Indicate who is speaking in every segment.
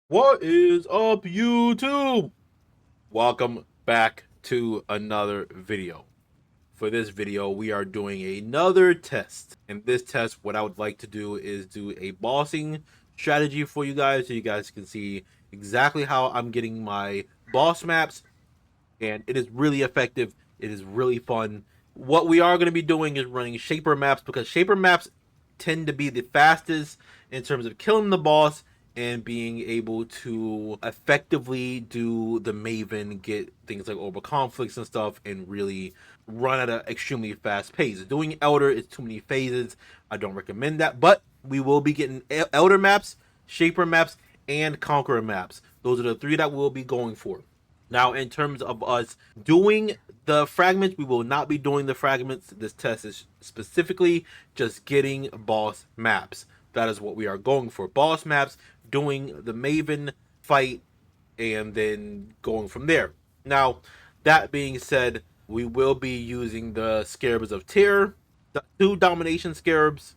Speaker 1: What is up, YouTube? Welcome back to another video. For this video, we are doing another test. In this test, what I would like to do is do a bossing strategy for you guys so you guys can see exactly how I'm getting my boss maps. And it is really effective. It is really fun. What we are going to be doing is running shaper maps because shaper maps tend to be the fastest in terms of killing the boss and being able to effectively do the Maven, get things like over conflicts and stuff, and really run at an extremely fast pace. Doing Elder is too many phases. I don't recommend that, but we will be getting Elder maps, Shaper maps, and Conqueror maps. Those are the three that we'll be going for. Now, in terms of us doing the fragments, we will not be doing the fragments. This test is specifically just getting boss maps. That is what we are going for. Boss maps, doing the Maven fight, and then going from there. Now, that being said, we will be using the Scarabs of Terror, the 2 Domination Scarabs,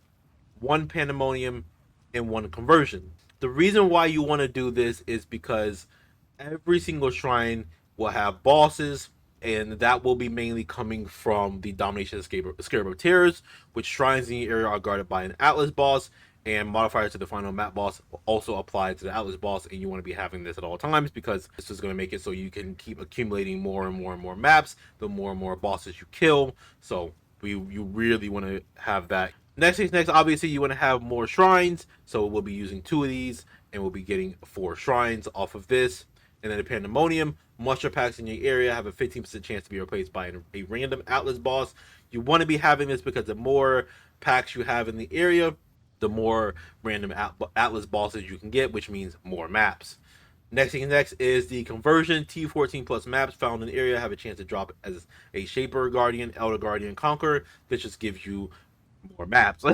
Speaker 1: 1 Pandemonium, and 1 Conversion. The reason why you want to do this is because every single shrine will have bosses, and that will be mainly coming from the Domination Scarab of Tears, which shrines in the area are guarded by an Atlas boss, and modifiers to the final map boss will also apply to the Atlas boss, and you want to be having this at all times because this is going to make it so you can keep accumulating more and more and more maps the more and more bosses you kill. So you really want to have that. Next things next, obviously you want to have more shrines, so we'll be using 2 of these, and we'll be getting 4 shrines off of this. And then the Pandemonium, monster packs in your area have a 15% chance to be replaced by a random Atlas boss. You want to be having this because the more packs you have in the area, the more random Atlas bosses you can get, which means more maps. Next thing next is the conversion. T14 plus maps found in the area have a chance to drop as a Shaper Guardian, Elder Guardian, Conqueror. This just gives you more maps.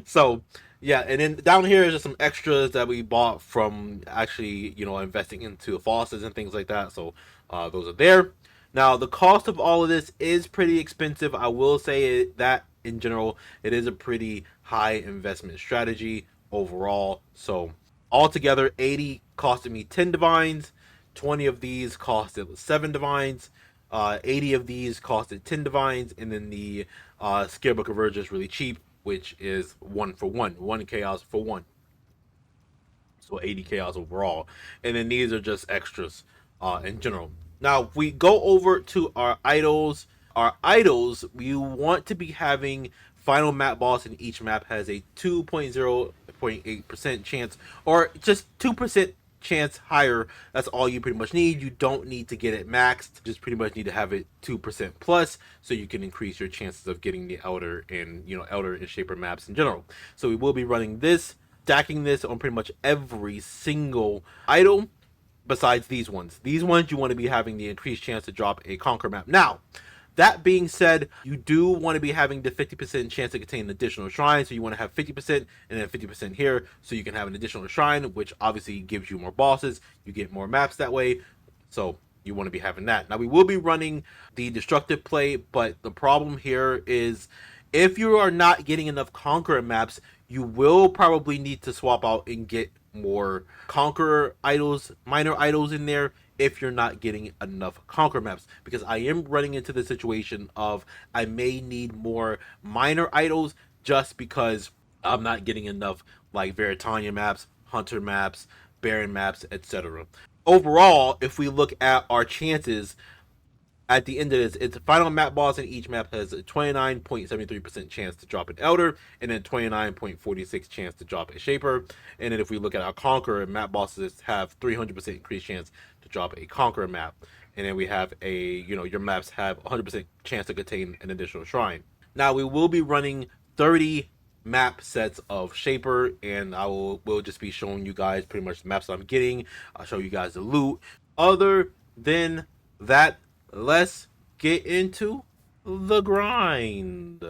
Speaker 1: So yeah, and then down here is just some extras that we bought from actually, investing into faucets and things like that. So those are there. Now the cost of all of this is pretty expensive. I will say that in general, it is a pretty high investment strategy overall. So altogether, 80 costed me 10 divines. 20 of these costed 7 divines. 80 of these costed 10 divines, and then the Scarab Converger is really cheap, which is 1 for 1, 1 chaos for 1. So 80 chaos overall. And then these are just extras in general. Now, if we go over to our idols, we want to be having final map boss in each map has a 2.0.8% chance, or just 2% chance higher. That's all you pretty much need. You don't need to get it maxed. Just pretty much need to have it 2% plus, so you can increase your chances of getting the Elder and Elder and Shaper maps in general. So we will be running this, stacking this on pretty much every single idol besides these ones. These ones you want to be having the increased chance to drop a Conquer map. Now, that being said, you do want to be having the 50% chance to contain an additional shrine. So you want to have 50% and then 50% here so you can have an additional shrine, which obviously gives you more bosses. You get more maps that way. So you want to be having that. Now, we will be running the destructive play, but the problem here is if you are not getting enough Conqueror maps, you will probably need to swap out and get more Conqueror idols, minor idols in there if you're not getting enough Conquer maps, because I am running into the situation of I may need more minor idols just because I'm not getting enough like Veritania maps, Hunter maps, Baron maps, etc. Overall, if we look at our chances at the end of this, it's a final map boss in each map has a 29.73% chance to drop an Elder, and then 29.46 chance to drop a Shaper. And then if we look at our Conqueror, map bosses have 300% increased chance to drop a Conqueror map. And then we have your maps have 100% chance to contain an additional shrine. Now we will be running 30 map sets of Shaper, and will just be showing you guys pretty much the maps that I'm getting. I'll show you guys the loot. Other than that, let's get into the grind.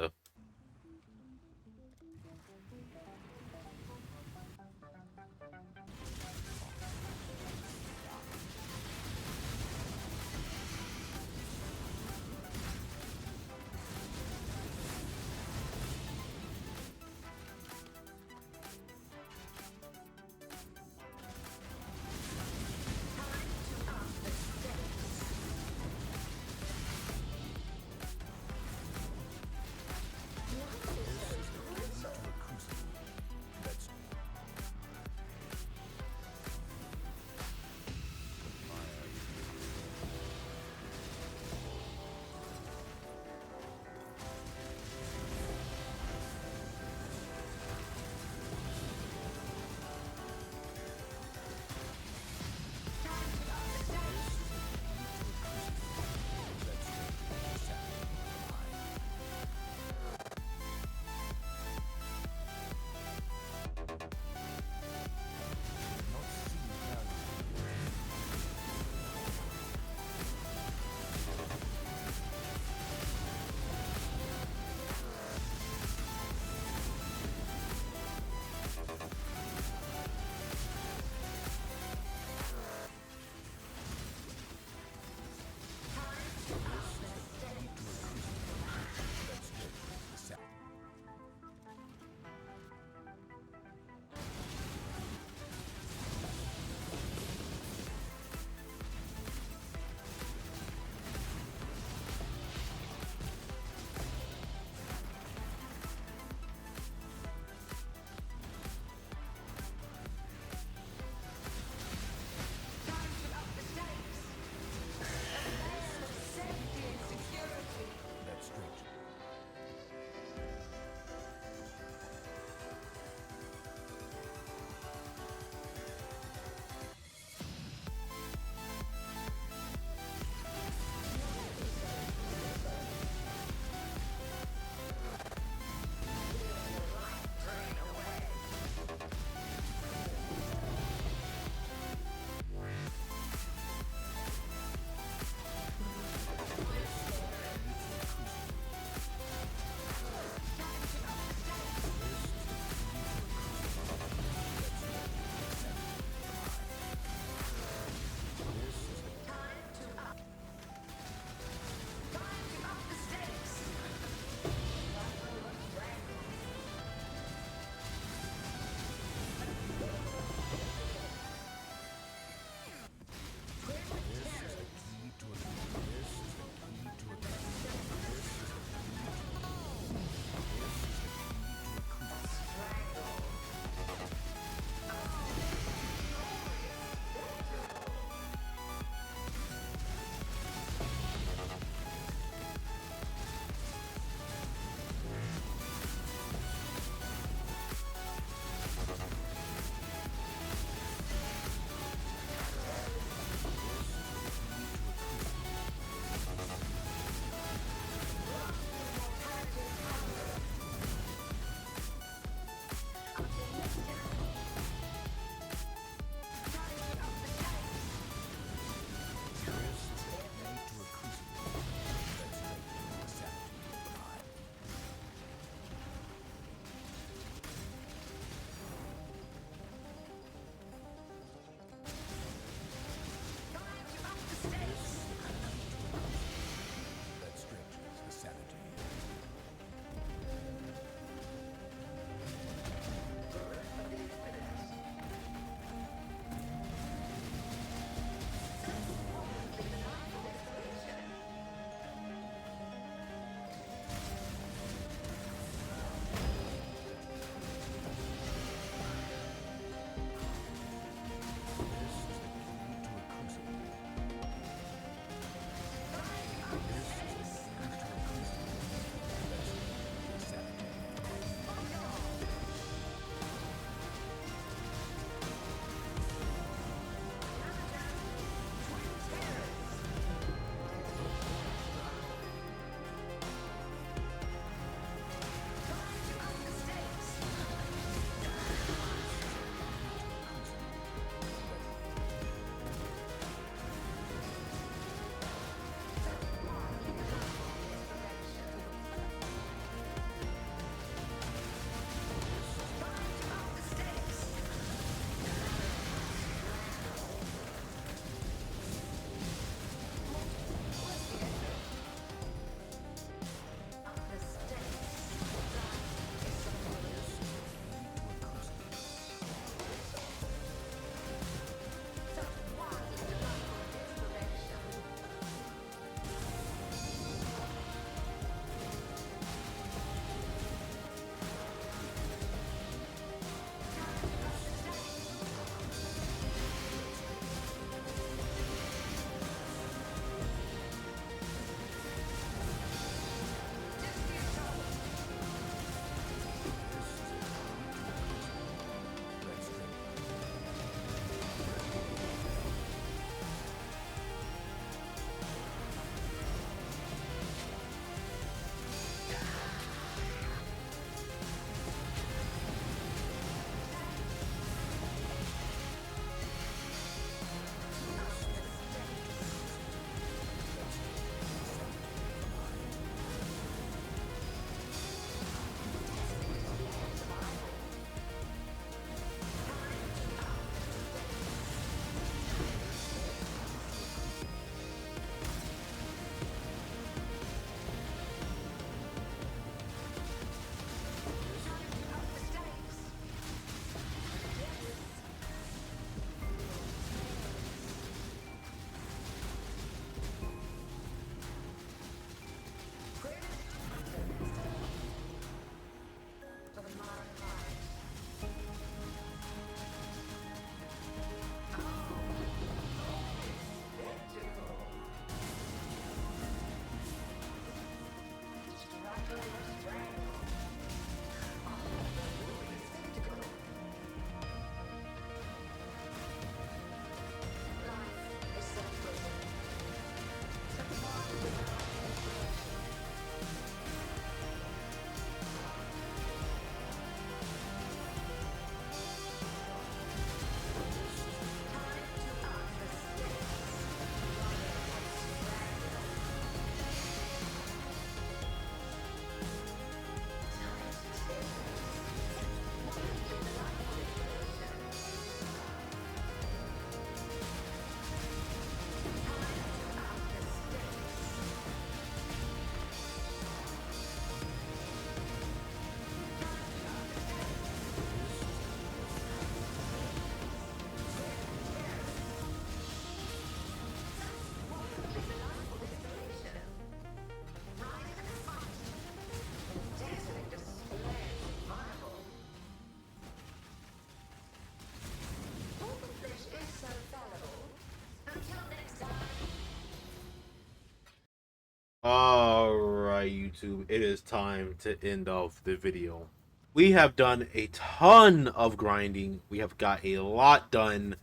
Speaker 1: YouTube, it is time to end off the video. We have done a ton of grinding. We have got a lot done.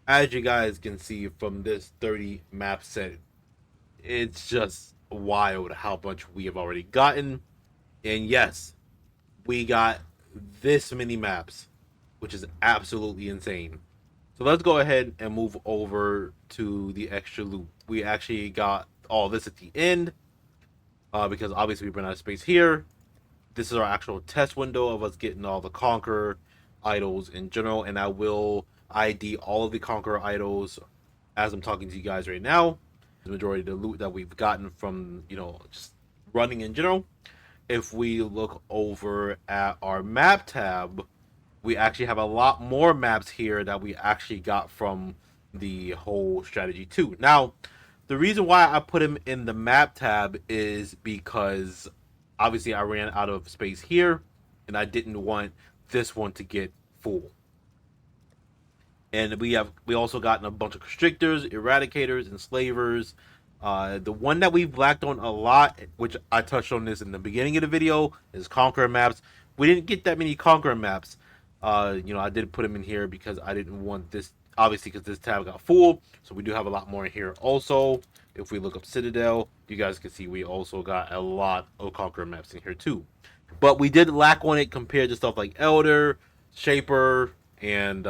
Speaker 1: As you guys can see from this 30 map set, it's just wild how much we have already gotten. And yes, we got this many maps, which is absolutely insane. So let's go ahead and move over to the extra loot. We actually got all this at the end, because obviously we've run out of space here. This is our actual test window of us getting all the Conqueror idols in general, and I will ID all of the Conqueror idols as I'm talking to you guys right now. The majority of the loot that we've gotten from, just running in general. If we look over at our map tab, we actually have a lot more maps here that we actually got from the whole strategy too. Now, the reason why I put him in the map tab is because obviously I ran out of space here and I didn't want this one to get full. And we also gotten a bunch of constrictors, eradicators, enslavers. The one that we've blacked on a lot, which I touched on this in the beginning of the video, is Conqueror maps. We didn't get that many Conqueror maps. I did put them in here because I didn't want this, obviously, because this tab got full. So we do have a lot more in here. Also, if we look up Citadel, you guys can see we also got a lot of Conqueror maps in here too. But we did lack on it compared to stuff like Elder, Shaper, and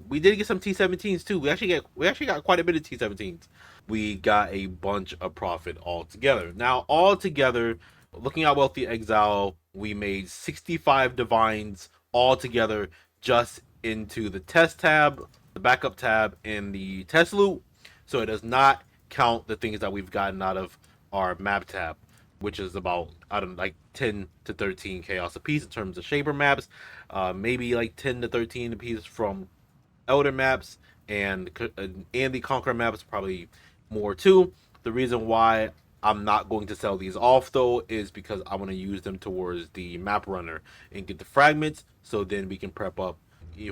Speaker 1: we did get some T17s too. We actually got quite a bit of T17s. We got a bunch of profit altogether. Now, altogether, looking at Wealthy Exile, we made 65 divines altogether just into the test tab, the backup tab, and the test loot. So it does not count the things that we've gotten out of our map tab, which is about, I don't know, like 10 to 13 chaos a piece in terms of Shaper maps, maybe like 10 to 13 a piece from Elder maps, and the Conqueror maps, probably more too. The reason why I'm not going to sell these off though is because I want to use them towards the map runner and get the fragments, so then we can prep up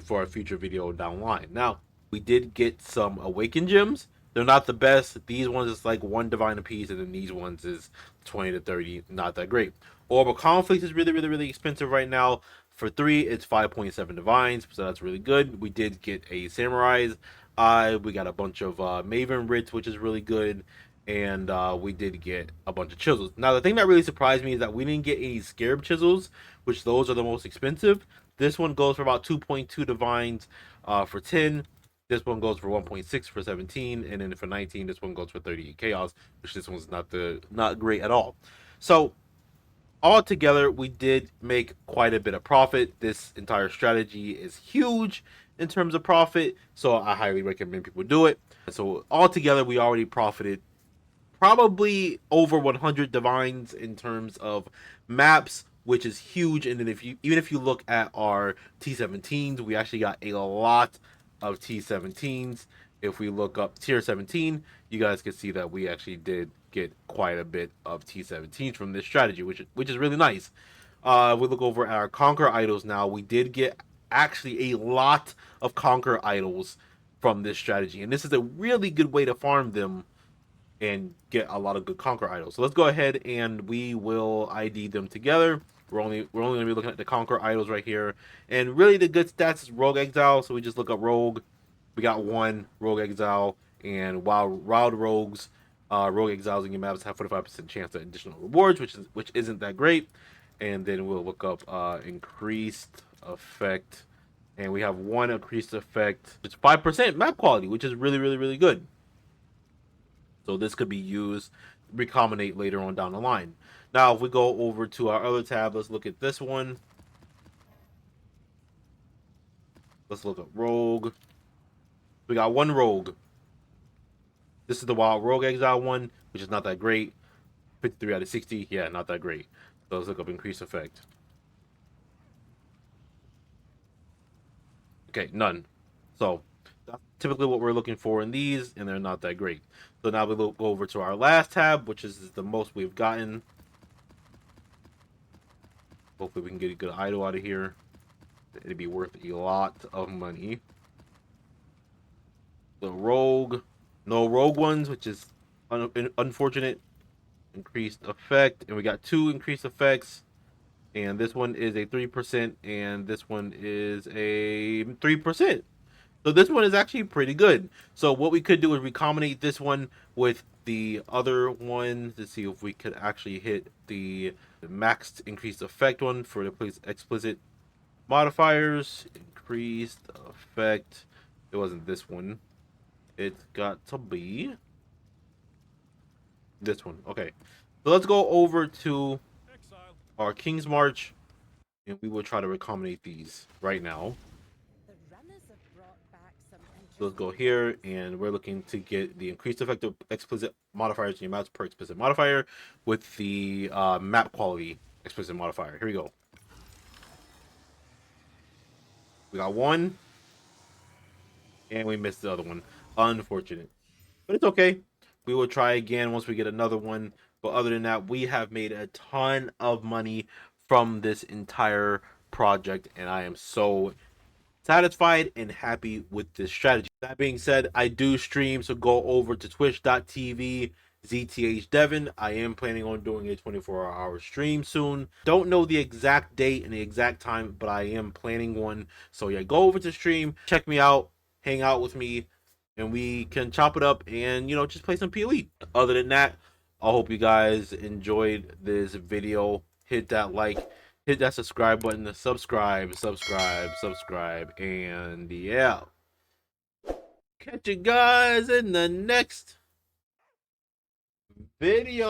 Speaker 1: for a future video down the line. Now, we did get some awakened gems. They're not the best. These ones is like 1 divine a piece, and then these ones is 20 to 30. Not that great. Orbital Conflict is really, really, really expensive right now. For 3, it's 5.7 divines, so that's really good. We did get a Samurai's Eye. We got a bunch of Maven Writs, which is really good. And we did get a bunch of chisels. Now, the thing that really surprised me is that we didn't get any Scarab chisels, which those are the most expensive. This one goes for about 2.2 divines for 10. This one goes for 1.6 for 17, and then for 19, this one goes for 38 chaos, which this one's not great at all. So altogether, we did make quite a bit of profit. This entire strategy is huge in terms of profit, so I highly recommend people do it. So altogether, we already profited probably over 100 divines in terms of maps, which is huge. And then even if you look at our T17s, we actually got a lot of T17s. If we look up tier 17, you guys can see that we actually did get quite a bit of T17s from this strategy, which is really nice. We look over at our Conquer idols now. We did get actually a lot of Conquer idols from this strategy, and this is a really good way to farm them and get a lot of good Conquer idols. So let's go ahead and we will ID them together. We're only going to be looking at the Conquer idols right here. And really the good stats is Rogue Exile, so we just look up Rogue. We got 1 Rogue Exile, and Wild Rogues, Rogue Exiles in your maps have 45% chance at additional rewards, which isn't that great. And then we'll look up increased effect, and we have 1 increased effect. It's 5% map quality, which is really, really, really good. So this could be used, recombinate later on down the line. Now, if we go over to our other tab, let's look at this one. Let's look at Rogue. We got 1 Rogue. This is the Wild Rogue Exile one, which is not that great. 53 out of 60. Yeah, not that great. So let's look up increased effect. Okay, none. So that's typically what we're looking for in these, and they're not that great. So now we go over to our last tab, which is the most we've gotten. Hopefully we can get a good idol out of here. It'd be worth a lot of money. The Rogue. No Rogue ones, which is unfortunate. increased effect, and we got 2 increased effects. And this one is a 3%, and this one is a 3%. So this one is actually pretty good. So what we could do is recombinate this one with the other one to see if we could actually hit the maxed increased effect one for the explicit modifiers. Increased effect. It wasn't this one. It's got to be this one. Okay. So let's go over to
Speaker 2: Exile.
Speaker 1: our King's March, and we will try to recombinate these right now.
Speaker 3: The runners have brought back some
Speaker 1: So let's go
Speaker 3: interesting
Speaker 1: here,
Speaker 3: things.
Speaker 1: and we're looking to get the increased effective explicit modifiers, the amounts per explicit modifier, with the map quality explicit modifier. Here we go. We got one, and we missed the other one. Unfortunate. But it's okay. We will try again once we get another one. But other than that, we have made a ton of money from this entire project, and I am so satisfied and happy with this strategy. That being said, I do stream, so go over to twitch.tv ZTH Devon. I am planning on doing a 24-hour stream soon. Don't know the exact date and the exact time, but I am planning one. So yeah, go over to stream, check me out, hang out with me, and we can chop it up and just play some PoE. Other than that, I hope you guys enjoyed this video. Hit that like, hit that subscribe button, subscribe, and yeah. Catch you guys in the next video.